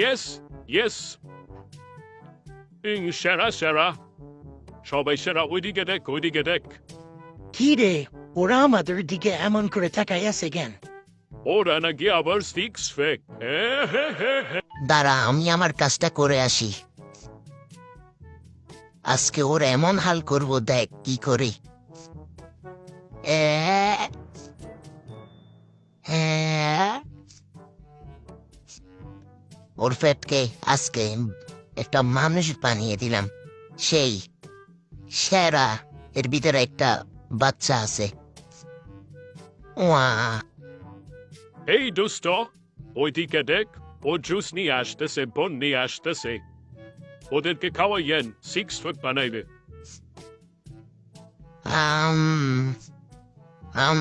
Yes, yes. সেরা সেরা সবাই সেরা ওইদিকে দেখ ওইদিকে দেখ কি রে, ওরা আমাদের দিকে এমন করে তাকাই আছে কেন? ওরা নাকি আবার সিক্স ফেক দাঁড়া, আমি আমার কাজটা করে আসি। আজকে ওর এমন হাল করব, দেখ কি করি। ওর পেটকে আজকে একটা মানুষ বানিয়ে দিলাম, সেই সেরা। এর ভিতরে একটা বাচ্চা আছে। ওয়া এই দুষ্ট ওইদিকে দেখ ও জুস নিয়ে আসতেছে বোন নিয়ে আসতেছে ওদেরকে খাওয়াইয়েন সিক্স ফেক বানাইবে আম আম